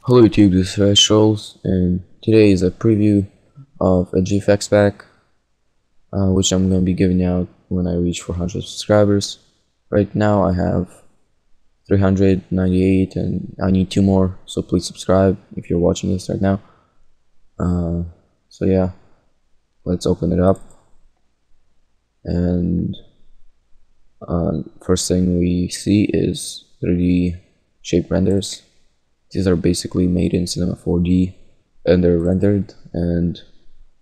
Hello YouTube, this is Rachel's, and today is a preview of a GFX pack, which I'm going to be giving out when I reach 400 subscribers. Right now I have 398 and I need 2 more, so please subscribe if you're watching this right now. So yeah, let's open it up. And first thing we see is 3D shape renders. These are basically made in Cinema 4D and they're rendered, and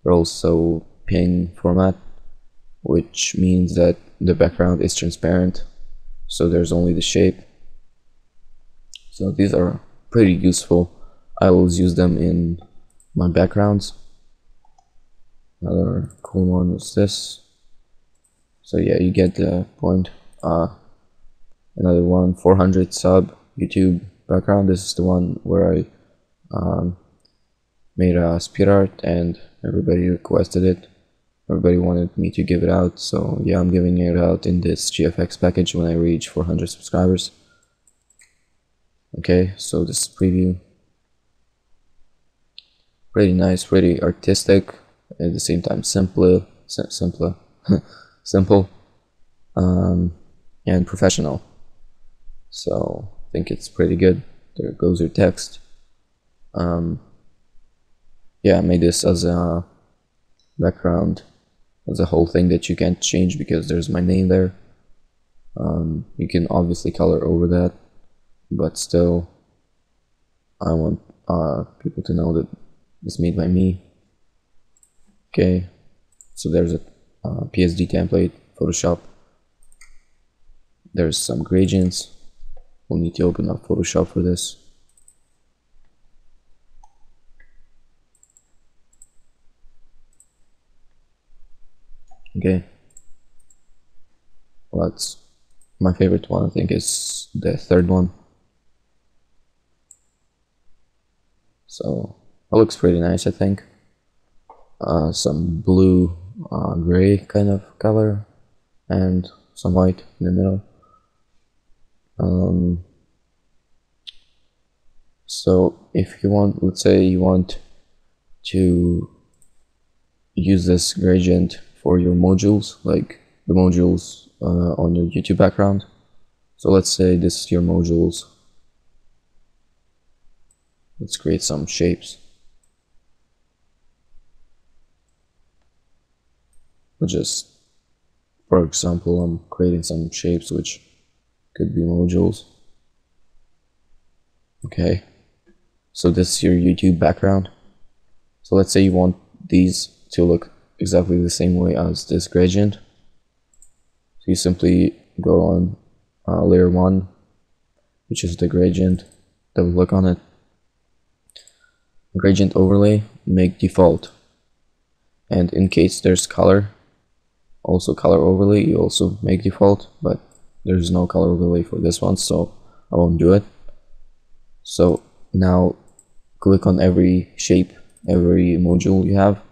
they're also PNG format, which means that the background is transparent, so there's only the shape. So these are pretty useful. I always use them in my backgrounds. Another cool one is this. So yeah, you get the point. Another one, 400 sub YouTube background. This is the one where I made a speed art and everybody requested it. Everybody wanted me to give it out, so yeah, I'm giving it out in this GFX package when I reach 400 subscribers. Okay, so this is preview. Pretty nice, pretty artistic, at the same time simple, and professional. So I think it's pretty good. There goes your text. Yeah, I made this as a background, as a whole thing that you can't change because there's my name there. You can obviously color over that, but still I want people to know that it's made by me. Okay, so there's a PSD template, Photoshop. There's some gradients. We'll need to open up Photoshop for this. Okay, well, that's my favorite one. I think is the third one. So it looks pretty nice, I think. Some blue, gray kind of color, and some white in the middle. So if you want, let's say you want to use this gradient for your modules, like the modules on your YouTube background. So let's say this is your modules. Let's create some shapes. Just, for example, I'm creating some shapes which could be modules. Okay, so this is your YouTube background. So let's say you want these to look exactly the same way as this gradient. So you simply go on layer 1, which is the gradient, double click on it, gradient overlay, make default, and in case there's color, also color overlay, you also make default, but there's no color overlay for this one, so I won't do it. So now click on every shape, every module you have,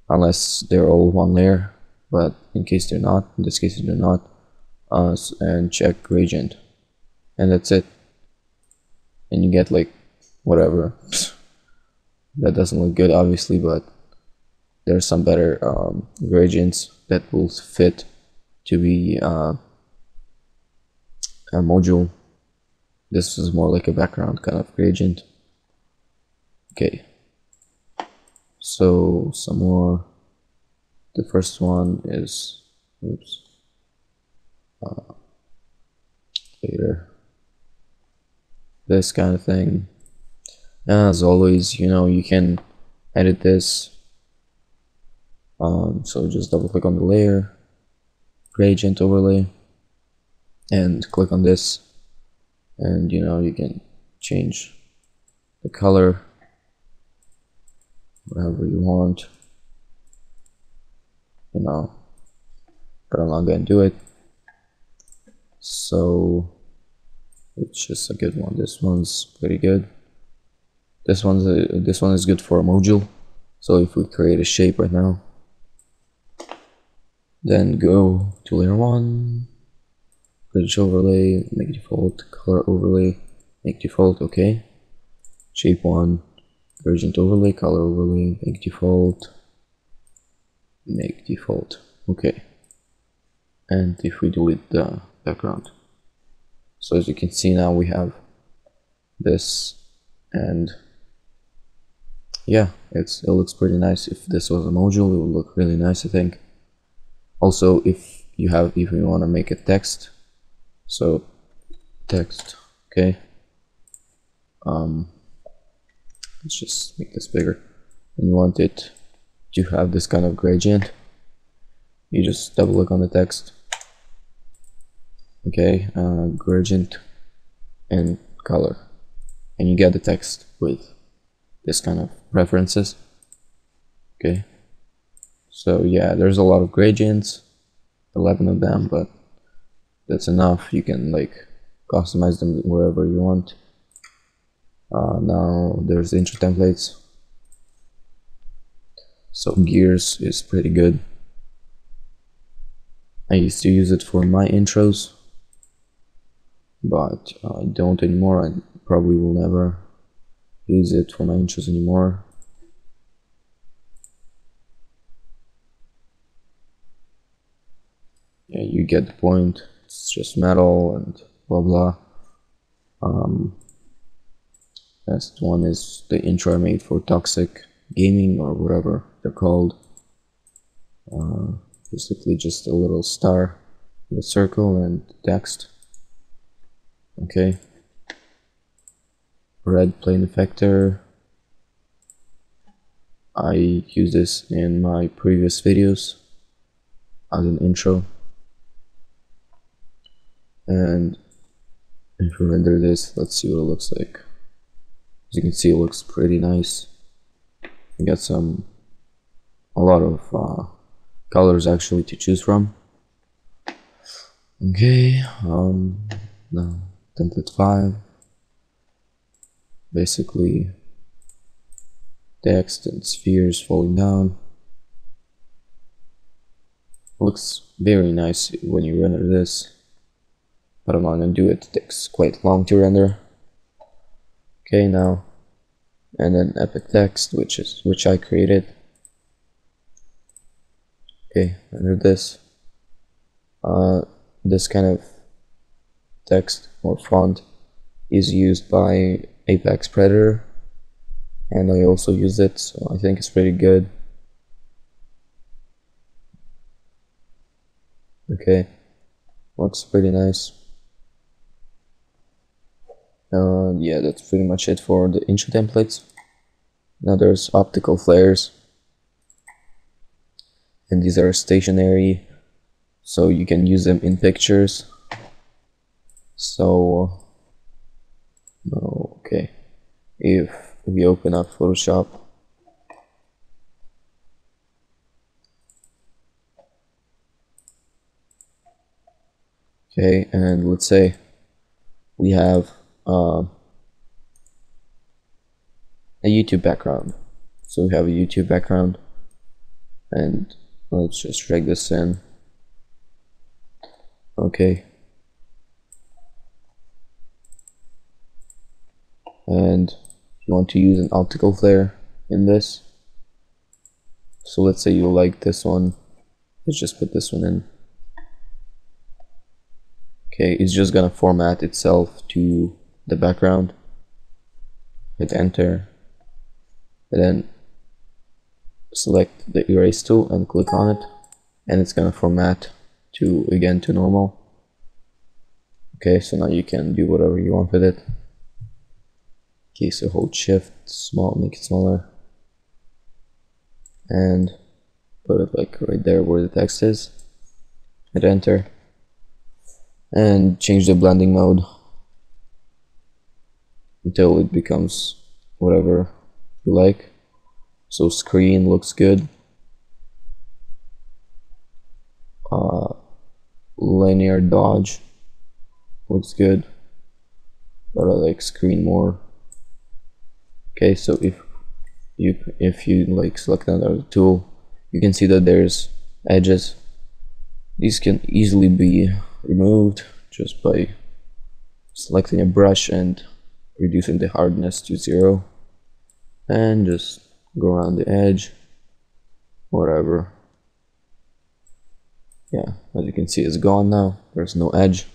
unless they're all one layer, but in case they're not, in this case they're not, and check gradient, and that's it. And you get like whatever. That doesn't look good obviously, but there's some better gradients that will fit to be a module. This is more like a background kind of gradient. Okay, so some more. The first one is, oops, later, this kind of thing. As always, you know, you can edit this. So just double click on the layer, gradient overlay, and click on this, and you know, you can change the color whatever you want, you know, but I'm not going to do it. So it's just a good one. This one's pretty good. This one is good for a module. So if we create a shape right now, then go to layer 1, bridge overlay, make default, color overlay, make default, okay. shape 1, gradient overlay, color overlay, make default, okay. And if we delete the background, so as you can see now we have this, and yeah, it looks pretty nice. If this was a module, it would look really nice, I think. Also, if you want to make a text, so text, okay, let's just make this bigger, and you want it to have this kind of gradient, you just double click on the text, okay, gradient and color, and you get the text with this kind of preferences. Okay, so yeah, there's a lot of gradients, 11 of them, but that's enough. You can like customize them wherever you want. Now there's the intro templates. So gears is pretty good. I used to use it for my intros, but I don't anymore. I probably will never use it for my intros anymore. Yeah, you get the point. It's just metal and blah blah. Next one is the intro I made for Toxic Gaming, or whatever they're called. Basically just a little star with a circle and text. Okay. Red plane effector. I use this in my previous videos as an intro. And if we render this, let's see what it looks like. As you can see, it looks pretty nice. You got a lot of colors actually to choose from. Okay, now template 5. Basically text and spheres falling down. Looks very nice when you render this, but I'm not gonna do it. It takes quite long to render. Okay, now, and then epic text, which I created. Okay, render this. This kind of text or font is used by Apex Predator, and I also use it, so I think it's pretty good. Okay, looks pretty nice. Yeah, that's pretty much it for the intro templates. Now there's optical flares, and these are stationary, so you can use them in pictures. So okay, if we open up Photoshop, okay, and let's say we have a YouTube background. So we have a YouTube background, and let's just drag this in. Okay, and you want to use an optical flare in this. So let's say you like this one, let's just put this one in. Okay, it's just gonna format itself to the background. Hit enter, and then select the erase tool and click on it, and it's gonna format to again to normal. Okay, so now you can do whatever you want with it. Okay, so hold shift, make it smaller, and put it like right there where the text is. Hit enter, and change the blending mode until it becomes whatever you like. So screen looks good. Linear dodge looks good, but I like screen more. Okay, so if you like select another tool, you can see that there's edges. These can easily be removed just by selecting a brush and reducing the hardness to 0, and just go around the edge, whatever. Yeah, as you can see, it's gone now. There's no edge.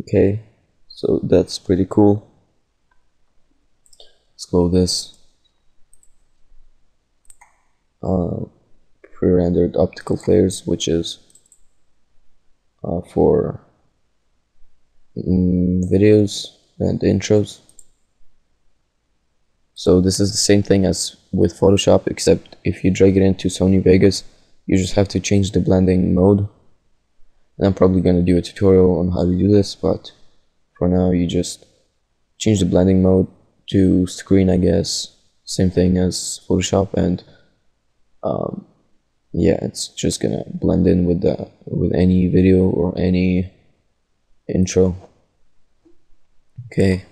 Okay, so that's pretty cool. Let's go this pre-rendered optical flares, which is for videos and intros. So this is the same thing as with Photoshop, except if you drag it into Sony Vegas, you just have to change the blending mode. And I'm probably going to do a tutorial on how to do this, but for now you just change the blending mode to screen, I guess. Same thing as Photoshop, and yeah, it's just gonna blend in with any video or any intro. Okay,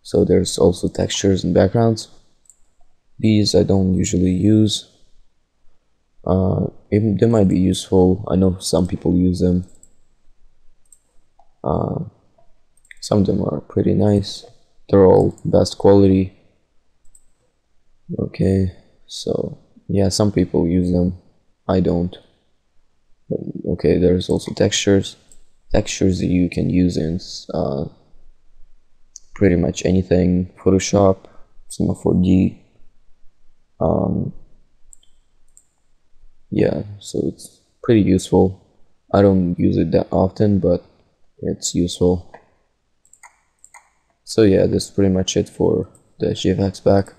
so there's also textures and backgrounds. These I don't usually use. They might be useful. I know some people use them. Some of them are pretty nice. They're all best quality. Okay, so yeah, some people use them. I don't. But okay, there's also textures. Textures that you can use in pretty much anything. Photoshop, Cinema 4D. Yeah, so it's pretty useful. I don't use it that often, but it's useful. So yeah, that's pretty much it for the GFX pack.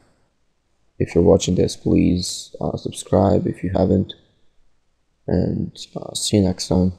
If you're watching this, please subscribe if you haven't, and see you next time.